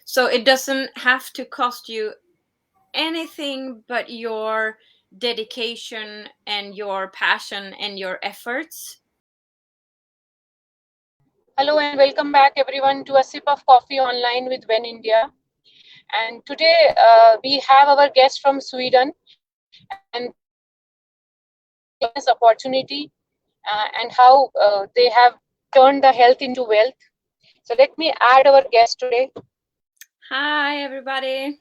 So it doesn't have to cost you anything but your dedication and your passion and your efforts. Hello and welcome back everyone to a sip of coffee online with When India. And today we have our guest from Sweden, and they are sharing their experience about business opportunity and how they have turned the health into wealth. So let me add our guest today. Hi, everybody.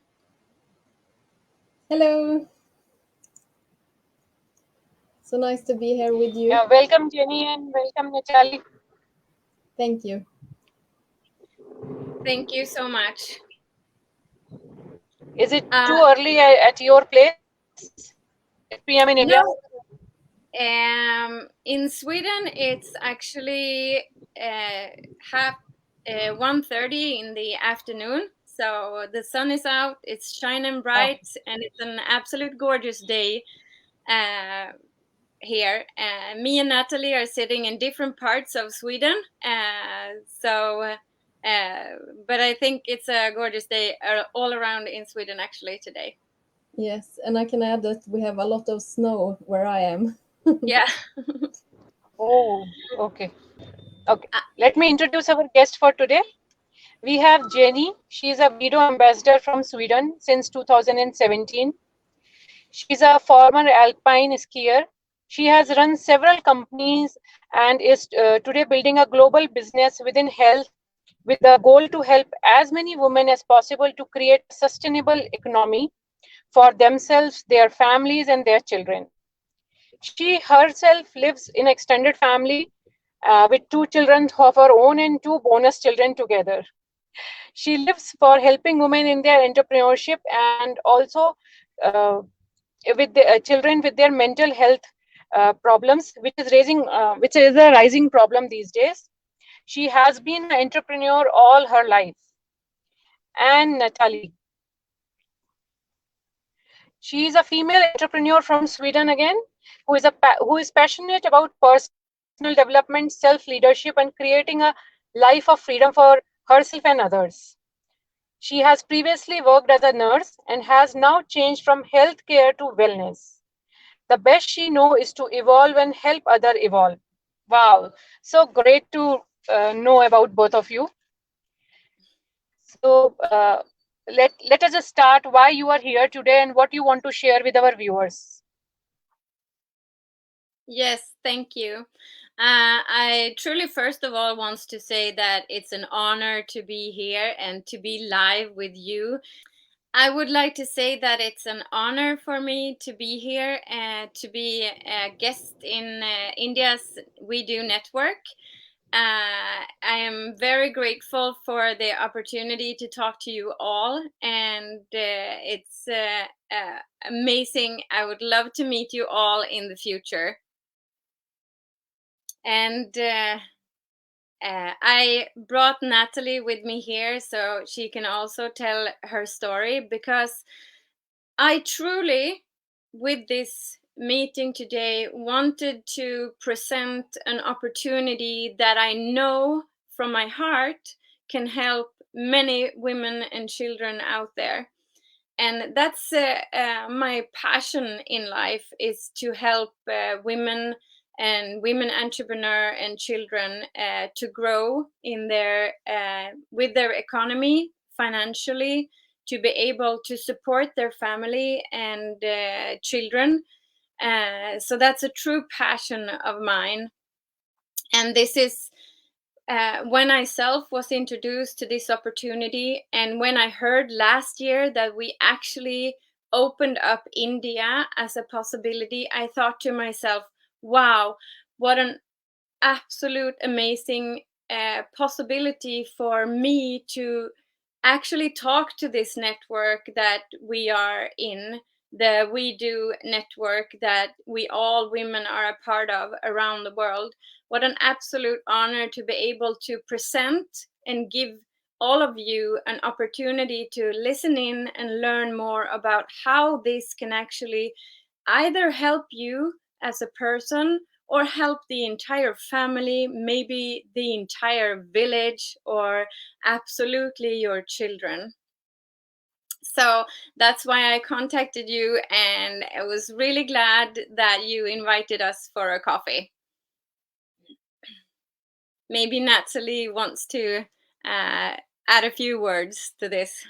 Hello. So nice to be here with you. Welcome Jenny and welcome Nathalie. Thank you. Thank you so much. Is it too early at your place? 8 p.m. in India? No, in Sweden it's actually half 1:30 in the afternoon. So the sun is out, it's shining bright, and it's an absolute gorgeous day here. Me and Natalie are sitting in different parts of Sweden. But I think it's a gorgeous day all around in Sweden actually today. Yes, and I can add that we have a lot of snow where I am. Yeah. Oh, okay. Okay. Let me introduce our guest for today. We have Jenny. She is a Widow ambassador from Sweden since 2017. She's a former alpine skier. She has run several companies and is today building a global business within health with the goal to help as many women as possible to create a sustainable economy for themselves, their families, and their children. She herself lives in extended family with 2 children of her own and 2 bonus children together. She lives for helping women in their entrepreneurship and also uh, with the children with their mental health problems, which is a rising problem these days. She has been an entrepreneur all her life. And Natalie, she is a female entrepreneur from Sweden again, who is passionate about personal development, self-leadership, and creating a life of freedom for herself and others. She has previously worked as a nurse and has now changed from healthcare to wellness. The best she knows is to evolve and help others evolve. Wow, so great to know about both of you. So let us just start why you are here today and what you want to share with our viewers. Yes, thank you. I truly, first of all, wants to say that it's an honor to be here and to be live with you. I would like to say that it's an honor for me to be here and to be a guest in India's We Do network. I am very grateful for the opportunity to talk to you all, and it's amazing. I would love to meet you all in the future. And I brought Natalie with me here so she can also tell her story, because I truly, with this meeting today, wanted to present an opportunity that I know from my heart can help many women and children out there. And that's my passion in life, is to help women and women entrepreneur and children to grow in their with their economy financially, to be able to support their family and children. So that's a true passion of mine. And this is when I self was introduced to this opportunity, and when I heard last year that we actually opened up India as a possibility, I thought to myself, wow, what an absolute amazing possibility for me to actually talk to this network that we are in, the We Do network that we all women are a part of around the world. What an absolute honor to be able to present and give all of you an opportunity to listen in and learn more about how this can actually either help you as a person or help the entire family, maybe the entire village, or absolutely your children. So that's why I contacted you, and I was really glad that you invited us for a coffee. Maybe Nathalie wants to add a few words to this.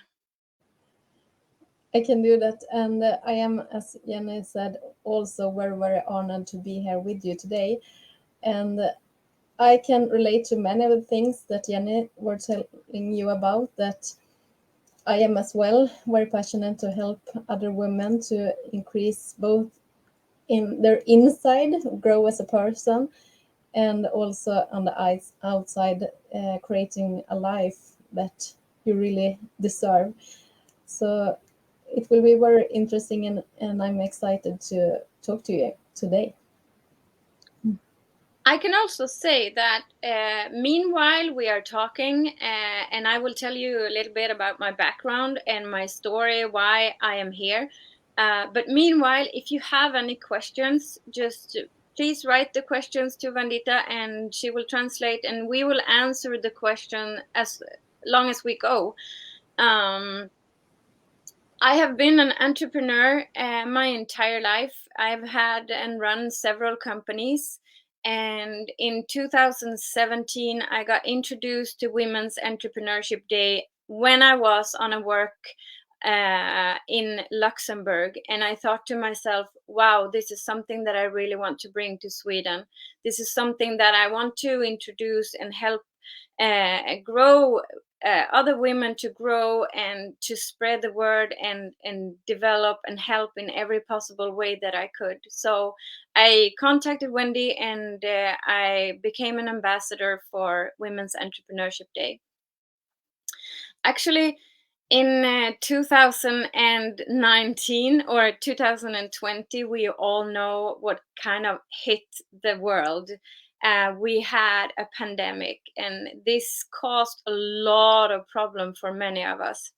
I can do that. And I am, as Jenny said, also very, very honored to be here with you today. And I can relate to many of the things that Jenny were telling you about, that I am as well very passionate to help other women to increase both in their inside, grow as a person, and also on the outside, creating a life that you really deserve. So it will be very interesting, and I'm excited to talk to you today. I can also say that meanwhile we are talking, and I will tell you a little bit about my background and my story, why I am here. But meanwhile, if you have any questions, just please write the questions to Vandita, and she will translate, and we will answer the question as long as we go. I have been an entrepreneur my entire life. I've had and run several companies. And in 2017, I got introduced to Women's Entrepreneurship Day when I was on a work in Luxembourg. And I thought to myself, wow, this is something that I really want to bring to Sweden. This is something that I want to introduce and help grow other women to grow and to spread the word and develop and help in every possible way that I could. So I contacted Wendy, and I became an ambassador for Women's Entrepreneurship Day. Actually, in 2019 or 2020, we all know what kind of hit the world. We had a pandemic, and this caused a lot of problem for many of us.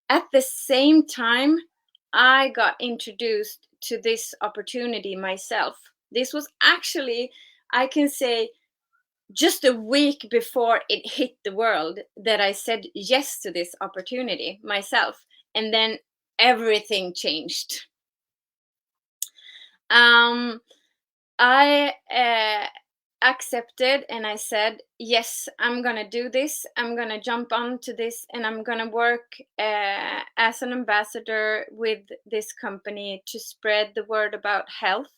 At the same time, I got introduced to this opportunity myself. This was actually, I can say, just a week before it hit the world that I said yes to this opportunity myself. And then everything changed. I accepted, and I said, yes, I'm going to do this. I'm going to jump onto this, and I'm going to work as an ambassador with this company to spread the word about health.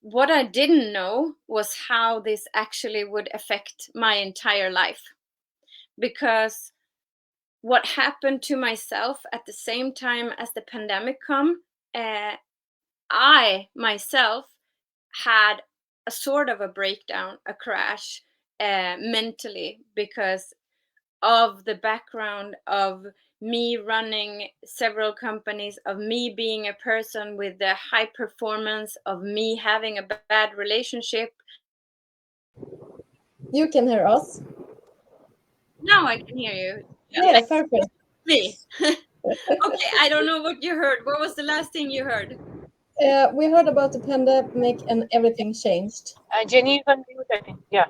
What I didn't know was how this actually would affect my entire life. Because what happened to myself at the same time as the pandemic come, I myself had a sort of a breakdown, a crash mentally, because of the background of me running several companies, of me being a person with the high performance, of me having a bad relationship. You can hear us? Now I can hear you. Yeah, perfect. Me. Okay, I don't know what you heard. What was the last thing you heard? We heard about the pandemic and everything changed. Jenny, you can mute, I think. Yeah.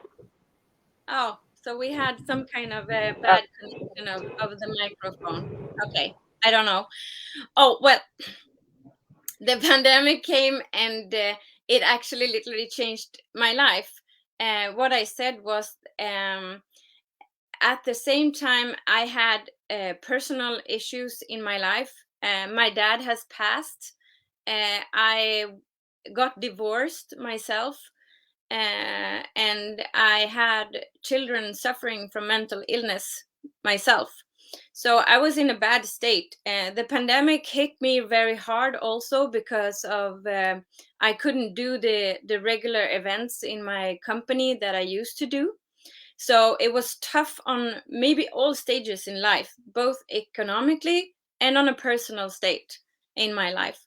Oh, so we had some kind of a bad connection of the microphone. Okay, I don't know. Oh, well, the pandemic came, and it actually literally changed my life. What I said was, at the same time, I had personal issues in my life. My dad has passed. I got divorced myself. And I had children suffering from mental illness myself. So I was in a bad state. The pandemic hit me very hard also because of I couldn't do the regular events in my company that I used to do. So it was tough on maybe all stages in life, both economically and on a personal state in my life.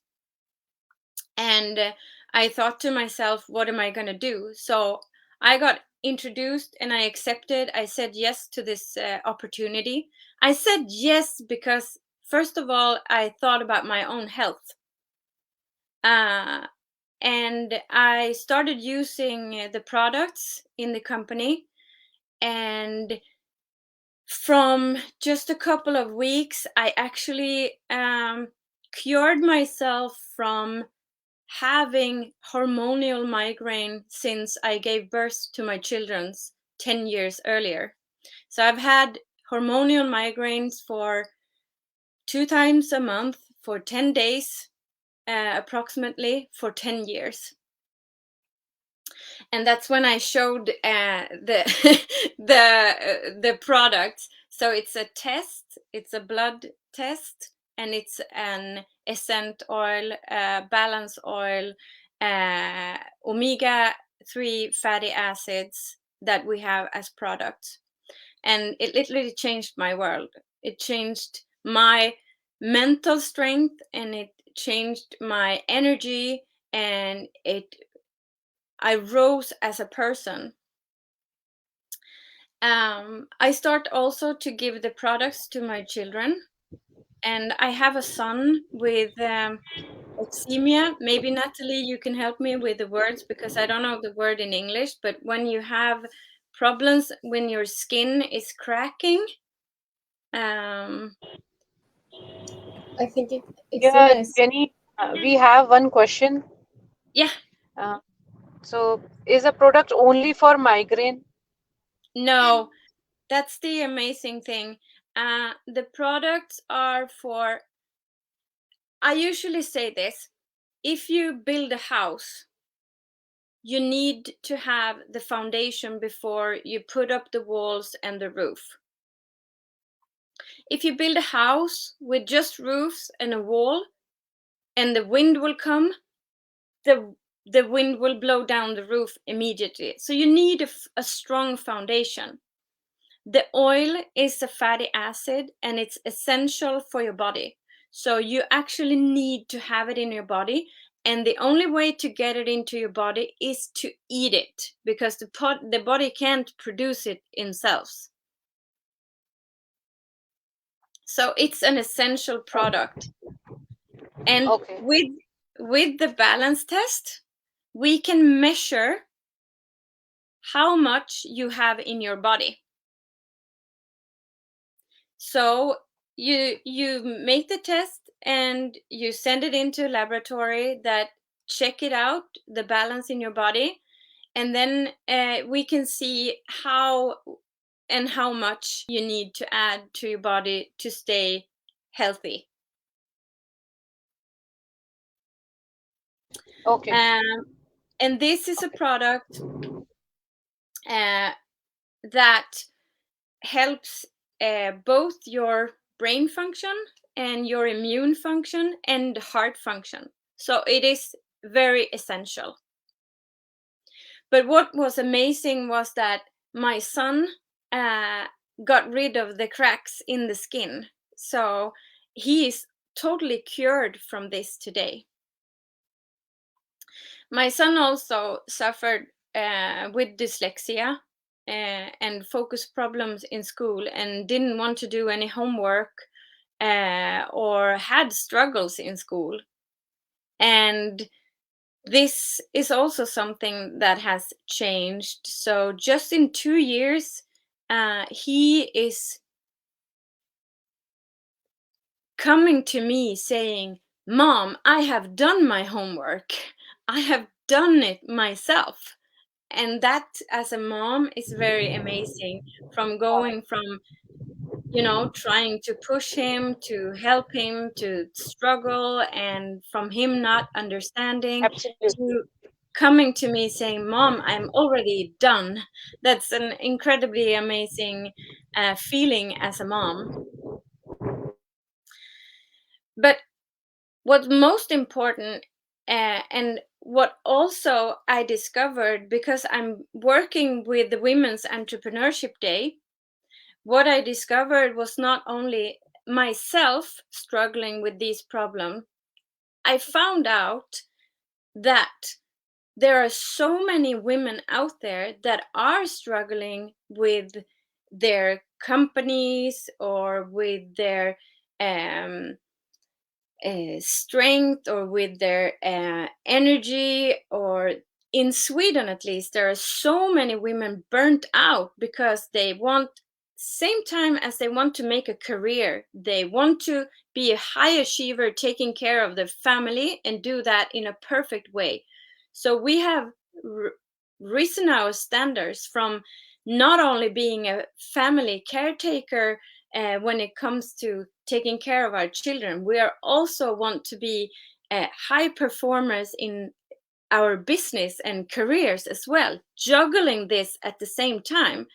And I thought to myself, what am I going to do? So I got introduced, and I accepted. I said yes to this opportunity. I said yes because, first of all, I thought about my own health. and I started using the products in the company. And from just a couple of weeks, I actually cured myself from having hormonal migraine since I gave birth to my children 10 years earlier. So I've had hormonal migraines for 2 times a month for 10 days, approximately for 10 years. And that's when I showed the the products. So it's a test, it's a blood test, and it's an essential oil, balance oil, omega-3 fatty acids that we have as products. And it literally changed my world. It changed my mental strength, and it changed my energy, and I rose as a person. I start also to give the products to my children, and I have a son with eczema. Maybe Natalie, you can help me with the words because I don't know the word in English. But when you have problems when your skin is cracking, um, I think it's Yeah, nice. Jenny, we have one question. yeah, So, is a product only for migraine? no, that's the amazing thing. The products are for. I usually say this: if you build a house, you need to have the foundation before you put up the walls and the roof. If you build a house with just roofs and a wall, and the wind will come, the wind will blow down the roof immediately. So you need a strong foundation. The oil is a fatty acid, and it's essential for your body. So you actually need to have it in your body. And the only way to get it into your body is to eat it, because the body can't produce it itself. So it's an essential product. And Okay. with the balance test, we can measure how much you have in your body. So you make the test and you send it into a laboratory that check it out, the balance in your body, and then we can see how and how much you need to add to your body to stay healthy. Okay. And this is a product that helps both your brain function and your immune function and heart function. So it is very essential. But what was amazing was that my son got rid of the cracks in the skin. So he is totally cured from this today. My son also suffered with dyslexia and focus problems in school, and didn't want to do any homework or had struggles in school. And this is also something that has changed. So just in 2 years, he is coming to me saying, "Mom, I have done my homework. I have done it myself." And that, as a mom, is very amazing. From going from, trying to push him, to help him to struggle, and from him not understanding, Absolutely. to coming to me saying, "Mom, I'm already done." That's an incredibly amazing feeling as a mom. But what's most important, and what also I discovered, because I'm working with the Women's Entrepreneurship Day, what I discovered was not only myself struggling with these problems. I found out that there are so many women out there that are struggling with their companies or with their um, strength or with their energy. Or in Sweden, at least, there are so many women burnt out because they want, same time as they want to make a career, they want to be a high achiever, taking care of their family and do that in a perfect way. So we have risen our standards from not only being a family caretaker when it comes to taking care of our children, we are also want to be high performers in our business and careers as well, juggling this at the same time.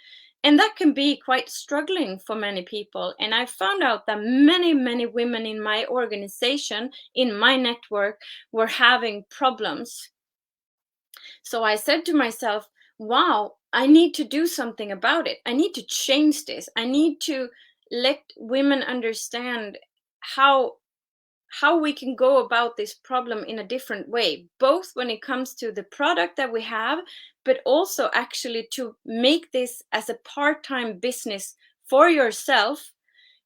And that can be quite struggling for many people. And I found out that many women in my organization, in my network, were having problems. So I said to myself, wow, I need to do something about it. I need to change this. I need to let women understand how we can go about this problem in a different way, both when it comes to the product that we have, but also actually to make this as a part-time business for yourself,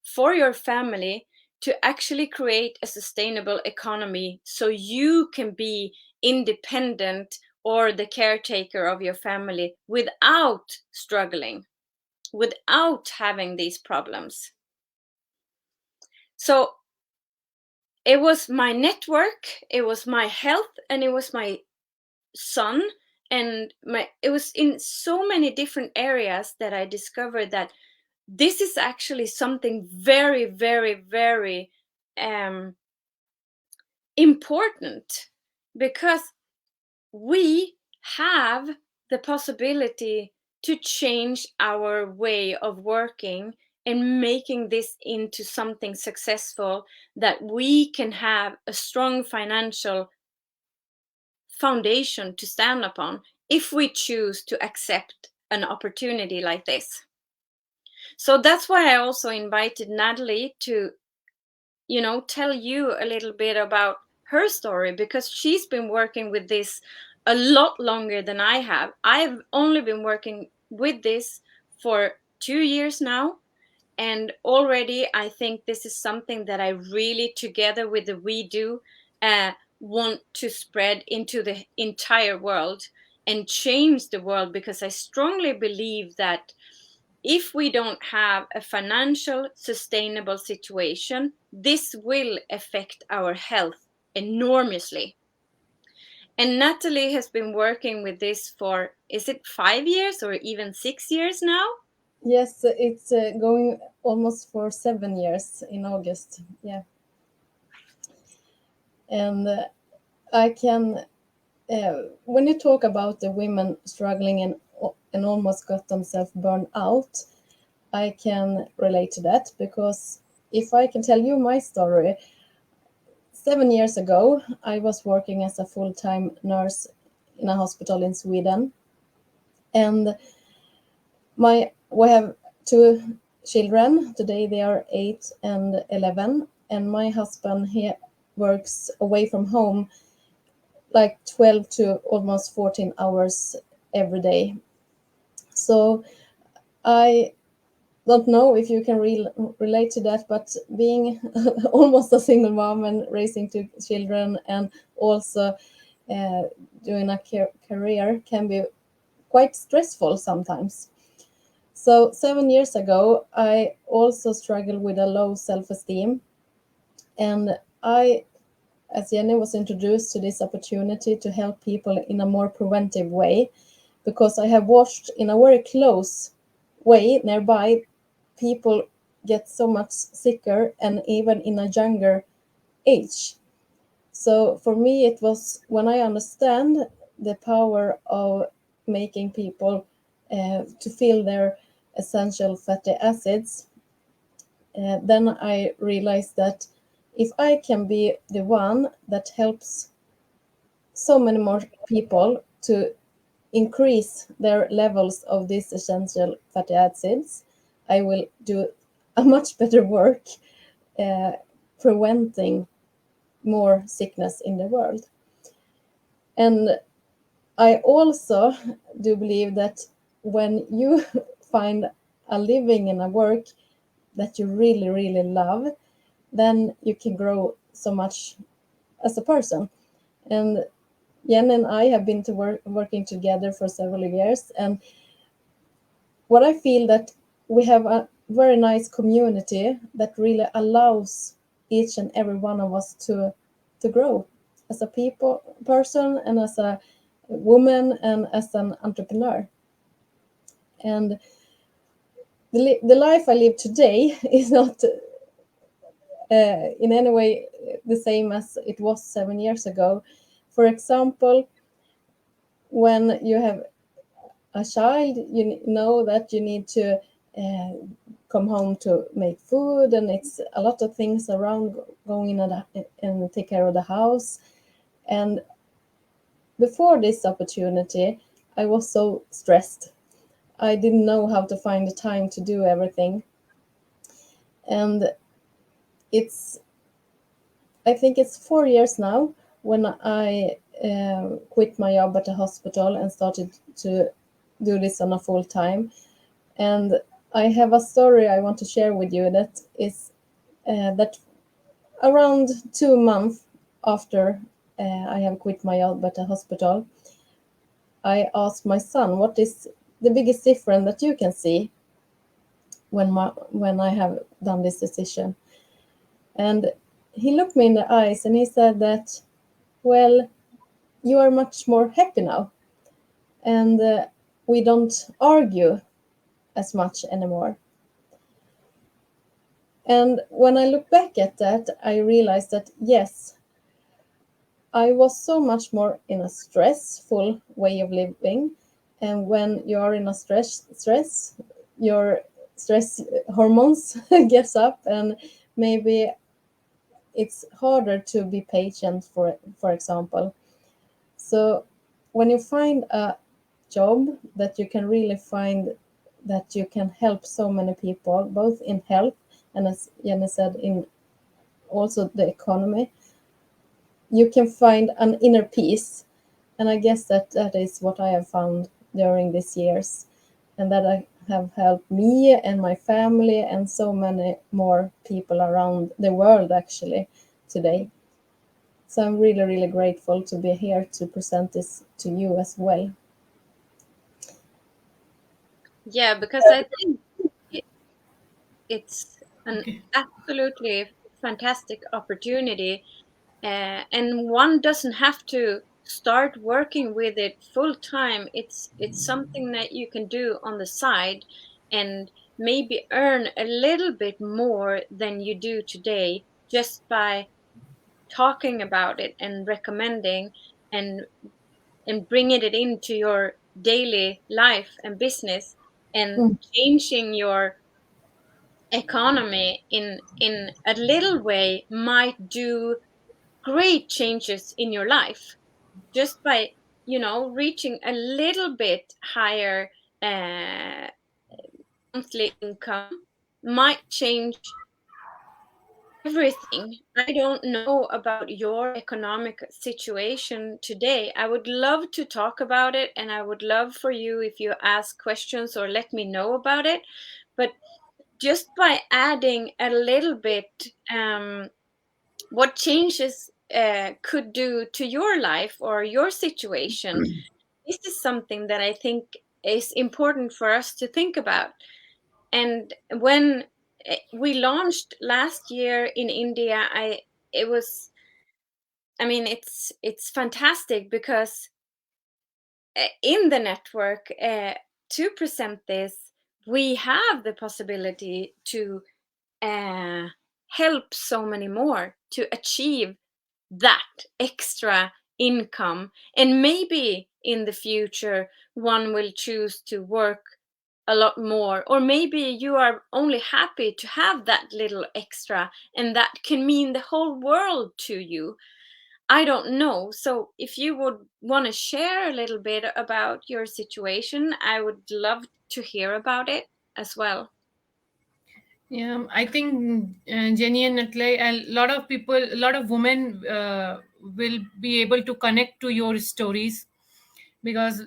for your family, to actually create a sustainable economy so you can be independent or the caretaker of your family without struggling, without having these problems. So it was my network, it was my health, and it was my son, and it was in so many different areas that I discovered that this is actually something very important, because we have the possibility to change our way of working and making this into something successful, that we can have a strong financial foundation to stand upon if we choose to accept an opportunity like this. So that's why I also invited Nathalie to, tell you a little bit about her story, because she's been working with this a lot longer than I have. I've only been working with this for 2 years now, and already I think this is something that I really, together with the We Do, want to spread into the entire world and change the world, because I strongly believe that if we don't have a financial sustainable situation, this will affect our health enormously. And Nathalie has been working with this for, is it 5 years or even 6 years now? Yes, it's going almost for 7 years in August. Yeah. And I can, when you talk about the women struggling and almost got themselves burned out, I can relate to that, because if I can tell you my story, 7 years ago, I was working as a full-time nurse in a hospital in Sweden. And we have 2 children. Today they are 8 and 11. And my husband, he works away from home like 12 to almost 14 hours every day. So I don't know if you can relate to that, but being almost a single mom and raising 2 children and also doing a career can be quite stressful sometimes. So 7 years ago, I also struggled with a low self-esteem. And I, as Jenny, was introduced to this opportunity to help people in a more preventive way, because I have watched in a very close way nearby people get so much sicker, and even in a younger age. So for me, it was when I understand the power of making people to feel their essential fatty acids, then I realized that if I can be the one that helps so many more people to increase their levels of these essential fatty acids, I will do a much better work preventing more sickness in the world. And I also do believe that when you find a living in a work that you really love, then you can grow so much as a person. And Jen and I have been working together for several years, and what I feel that we have a very nice community that really allows each and every one of us to grow as a person and as a woman and as an entrepreneur. And the life I live today is not in any way the same as it was 7 years ago. For example, when you have a child, you know that you need to uh, come home to make food, and it's a lot of things around going in and take care of the house. And before this opportunity, I was so stressed. I didn't know how to find the time to do everything. And it's, I think it's 4 years now when I quit my job at the hospital and started to do this on a full time. And I have a story I want to share with you that is that around 2 months after I have quit my job at the hospital, I asked my son, "What is the biggest difference that you can see when I have done this decision?" And he looked me in the eyes and he said that, "Well, you are much more happy now, and we don't argue as much anymore." And when I look back at that, I realized that yes, I was so much more in a stressful way of living. And when you are in a stress, your stress hormones gets up, and maybe it's harder to be patient, for example. So when you find a job that you can really find that you can help so many people, both in health and, as Jenny said, in also the economy, you can find an inner peace. And I guess that is what I have found during these years, and that I have helped me and my family and so many more people around the world actually today. So I'm really, really grateful to be here to present this to you as well. Yeah, because I think it, it's an Okay. absolutely fantastic opportunity, and one doesn't have to start working with it full time. It's something that you can do on the side and maybe earn a little bit more than you do today just by talking about it and recommending and bringing it into your daily life and business and Mm. changing your economy in a little way might do great changes in your life just by reaching a little bit higher uh, monthly income might change everything. I don't know about your economic situation today. I would love to talk about it, and I would love for you if you ask questions or let me know about it. But just by adding a little bit, what changes could do to your life or your situation, this is something that I think is important for us to think about. And when we launched last year in India, it was, I mean, it's fantastic because in the network to present this, we have the possibility to uh, help so many more to achieve that extra income. And maybe in the future, one will choose to work a lot more, or maybe you are only happy to have that little extra, and that can mean the whole world to you. I don't know. So if you would want to share a little bit about your situation, I would love to hear about it as well. Yeah, I think Jenny and Nathalie, a lot of people, a lot of women will be able to connect to your stories, because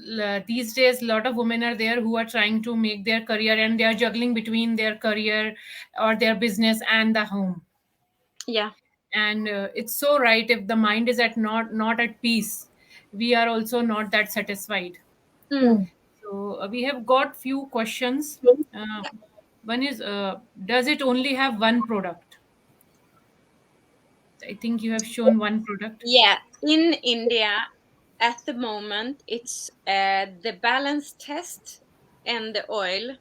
these days a lot of women are there who are trying to make their career, and they are juggling between their career or their business and the home. Yeah. And it's so right. If the mind is at not at peace, we are also not that satisfied. Mm. Mm. So we have got few questions. uh, One is, does it only have one product? I think you have shown one product. Yeah, in India at the moment, it's the balance test and the oil.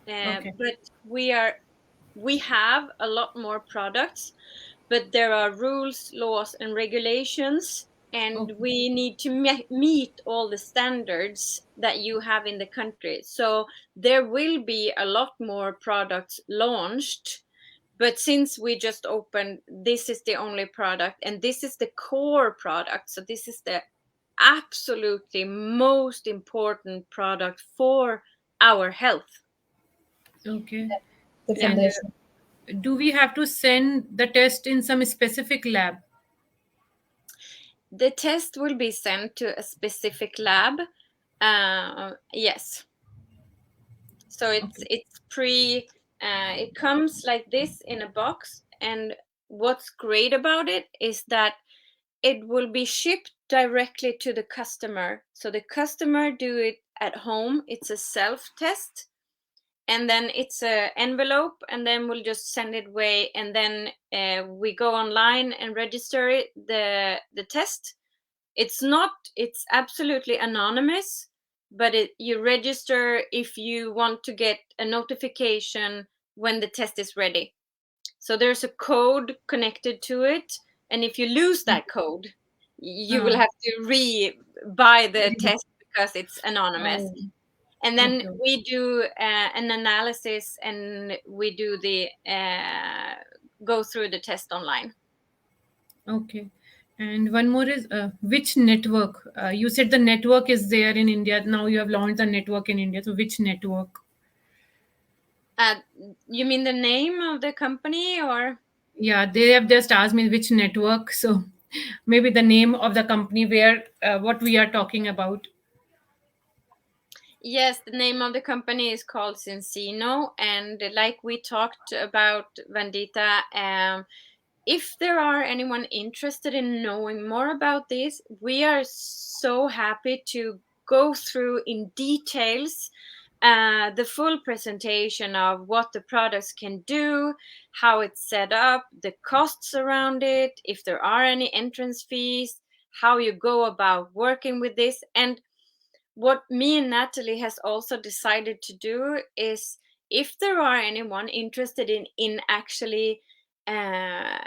Okay. But we have a lot more products, but there are rules, laws, and regulations, and Okay. we need to meet all the standards that you have in the country. So there will be a lot more products launched. But since we just opened, this is the only product, and this is the core product. So this is the absolutely most important product for our health. Okay. The Yeah. And foundation. do we have to send the test in some specific lab? The test will be sent to a specific lab. Yes. So Okay. it's pre. It comes like this in a box, and what's great about it is that it will be shipped directly to the customer. So the customer do it at home. It's a self test, and then it's a envelope, and then we'll just send it away, and then we go online and register it, the test. It's absolutely anonymous, but you register if you want to get a notification when the test is ready. So there's a code connected to it, and if you lose that code, you will uh, have to re-buy the test because it's anonymous. oh, And then okay. we do an analysis, and we do the go through the test online. Okay. And one more is, which network? You said the network is there in India. Now you have launched the network in India. So which network? uh, you mean the name of the company, or? Yeah, they have just asked me which network. So maybe the name of the company where what we are talking about. Yes, the name of the company is called Zinzino, and like we talked about, Vandita, if there are anyone interested in knowing more about this, we are so happy to go through in details the full presentation of what the products can do, how it's set up, the costs around it, if there are any entrance fees, how you go about working with this. And what me and Natalie has also decided to do is, if there are anyone interested in actually uh,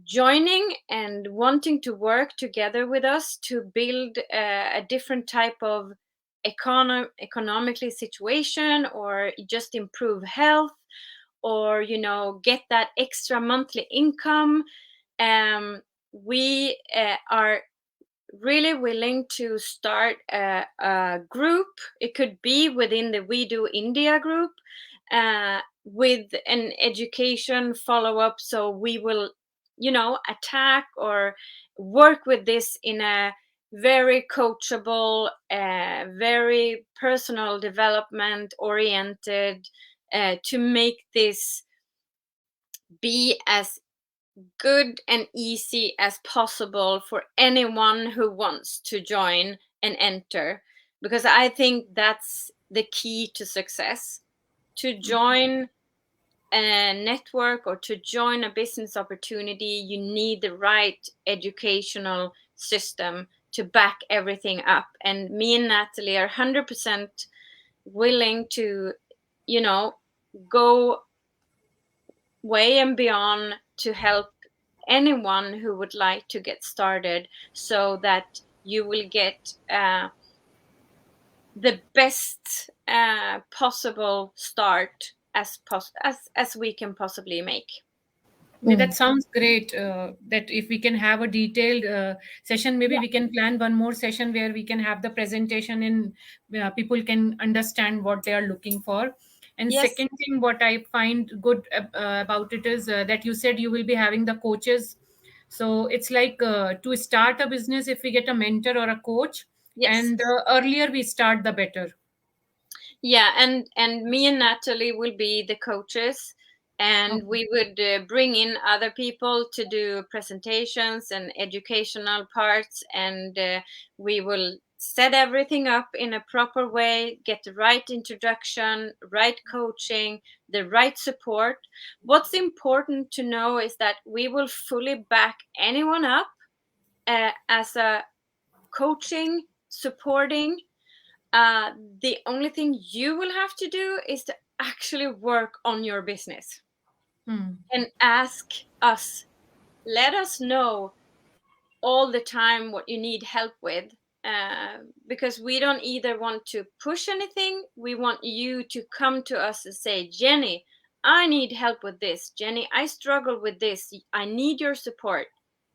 joining and wanting to work together with us to build a different type of economically situation, or just improve health, or get that extra monthly income, um, we are really willing to start a group. It could be within the We Do India group, with an education follow up. So we will, attack or work with this in a very coachable, very personal development oriented, to make this be as good and easy as possible for anyone who wants to join and enter, because I think that's the key to success. To join a network or to join a business opportunity, you need the right educational system to back everything up, and me and Natalie are 100% willing to, you know go way and beyond to help anyone who would like to get started, so that you will get the best possible start as we can possibly make. Yeah, that Mm. sounds great. That if we can have a detailed session, maybe Yeah. we can plan one more session where we can have the presentation and people can understand what they are looking for. And Yes. second thing, what I find good about it is that you said you will be having the coaches. So it's like to start a business, if we get a mentor or a coach, Yes. and earlier we start, the better. Yeah, and me and Natalie will be the coaches. and Okay. we would bring in other people to do presentations and educational parts, and we will set everything up in a proper way, get the right introduction, right coaching, the right support. What's important to know is that we will fully back anyone up as a coaching, supporting. uh, the only thing you will have to do is to actually work on your business Hmm. and ask us, let us know all the time what you need help with, because we don't either want to push anything. We want you to come to us and say, Jenny, I need help with this. Jenny, I struggle with this. I need your support.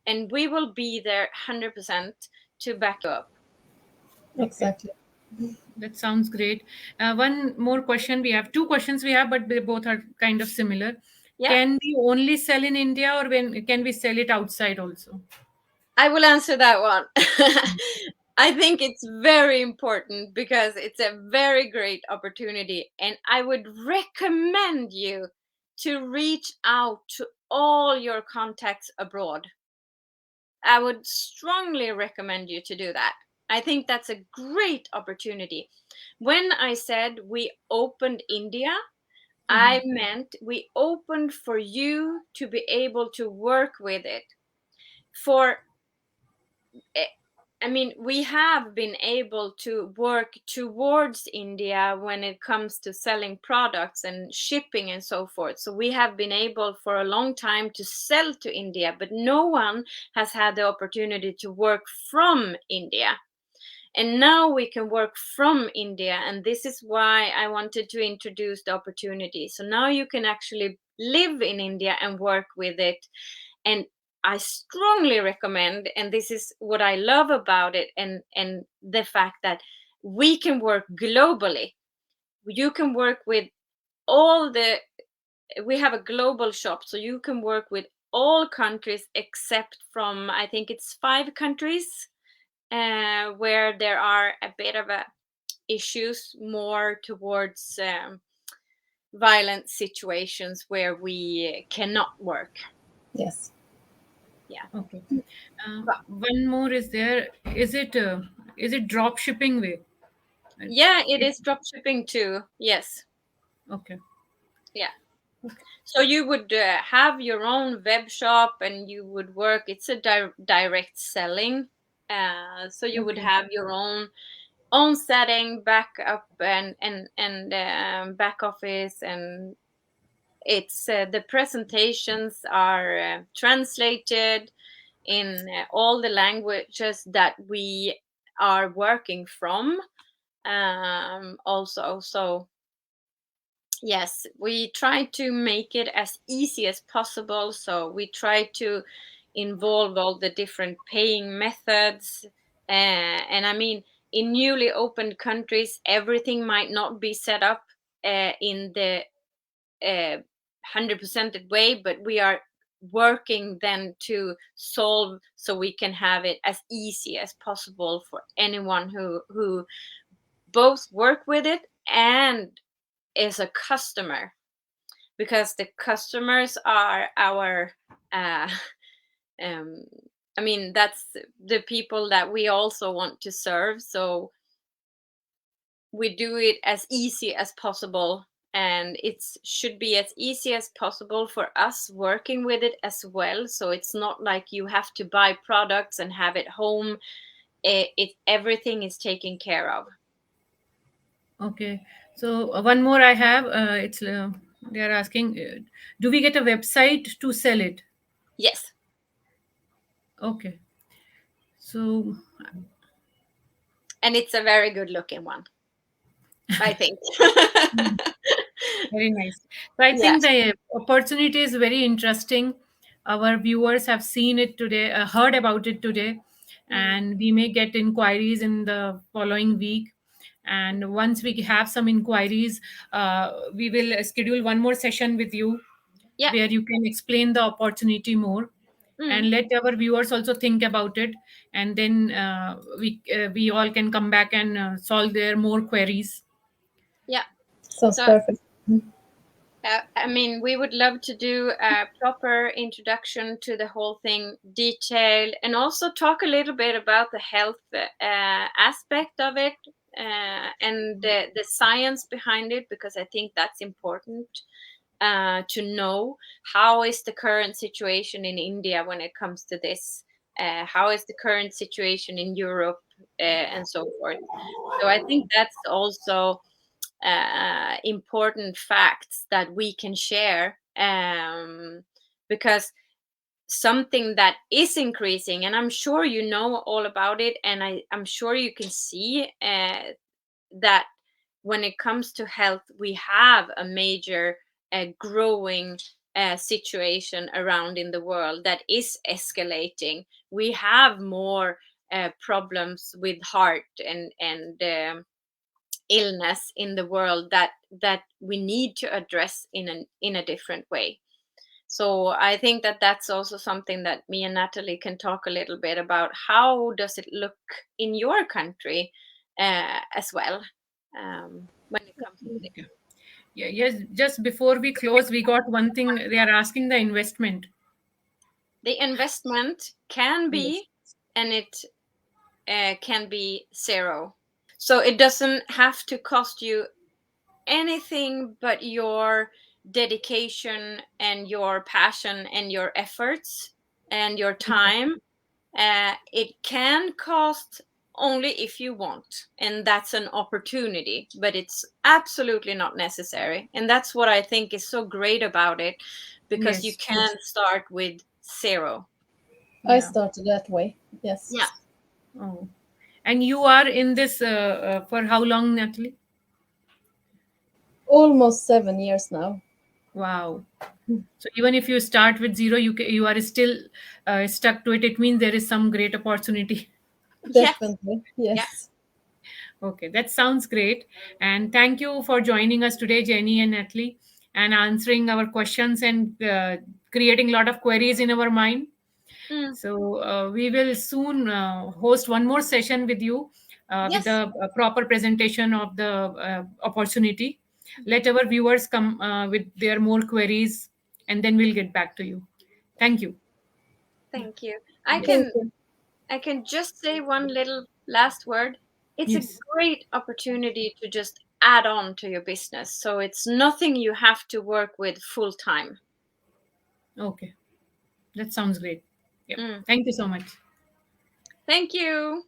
And we will be there 100% to back you up. Okay. Exactly. That sounds great. One more question. We have two questions we have, but they both are kind of similar. Yeah, Can we only sell in India, or when can we sell it outside also? I will answer that one. I think it's very important because it's a very great opportunity, and I would recommend you to reach out to all your contacts abroad. I would strongly recommend you to do that. I think that's a great opportunity. When I said we opened India, I meant we opened for you to be able to work with it. For eh, I mean, we have been able to work towards India when it comes to selling products and shipping and so forth. So we have been able for a long time to sell to India, but no one has had the opportunity to work from India. And now we can work from India. And this is why I wanted to introduce the opportunity. So now you can actually live in India and work with it. And I strongly recommend, and this is what I love about it, and the fact that we can work globally. You can work with all the, we have a global shop, so you can work with all countries except from, I think it's 5 countries where there are a bit of a issues more towards violent situations where we cannot work. Yes. Yeah. Okay. One more is there. Is it drop shipping way? Yeah, it is drop shipping too. Yes. Okay. Yeah. Okay. So you would have your own web shop and you would work. It's a direct selling. So you would Okay. have your own setting, backup, and back office, and it's the presentations are translated in all the languages that we are working from. Also, so yes, we try to make it as easy as possible. So we try to involve all the different paying methods. And I mean, in newly opened countries, everything might not be set up in the 100% way, but we are working then to solve so we can have it as easy as possible for anyone who both work with it and is a customer, because the customers are our uh, um, I mean, that's the people that we also want to serve. So we do it as easy as possible, and it should be as easy as possible for us working with it as well. So it's not like you have to buy products and have it home. It everything is taken care of. Okay. So one more I have. It's they are asking, do we get a website to sell it? Yes, Okay. So and it's a very good looking one, I think. very nice. So I Yeah. think the opportunity is very interesting. Our viewers have seen it today, heard about it today, Mm. and we may get inquiries in the following week. And once we have some inquiries, we will schedule one more session with you Yeah. where you can explain the opportunity more Mm. and let our viewers also think about it. And then we all can come back and solve their more queries. Yeah. Sounds So perfect. I mean, we would love to do a proper introduction to the whole thing, detailed, and also talk a little bit about the health aspect of it and the science behind it, because I think that's important to know. How is the current situation in India when it comes to this? How is the current situation in Europe and so forth? So I think that's also important facts that we can share, because something that is increasing, and I'm sure you know all about it, and I'm sure you can see that when it comes to health, we have a major growing situation around in the world that is escalating. We have more problems with heart and illness in the world that we need to address in a different way. So I think that that's also something that me and Natalie can talk a little bit about. How does it look in your country as well, when it comes to this? Yeah. Yeah, yes. Just before we close, we got one thing. They are asking the investment. The investment can Yes. be, and it can be zero. So it doesn't have to cost you anything but your dedication and your passion and your efforts and your time. It can cost only if you want, and that's an opportunity, but it's absolutely not necessary. And that's what I think is so great about it, because you Yes. can start with zero. I Yeah. started that way. Yes. Yeah. Oh. And you are in this for how long, Natalie? Almost 7 years now. Wow. So even if you start with zero, you are still stuck to it. It means there is some great opportunity. Yes. Definitely. Yeah. Yes. Okay, that sounds great. And thank you for joining us today, Jenny and Natalie, and answering our questions and creating a lot of queries in our mind. Mm. So we will soon host one more session with you with Yes. a proper presentation of the opportunity. Let our viewers come with their more queries, and then we'll get back to you. Thank you. Thank you. I Yes. Thank can you. I can just say one little last word. It's a Yes. great opportunity to just add on to your business. So it's nothing you have to work with full time. Okay. That sounds great. Yep. Mm. Thank you so much. Thank you.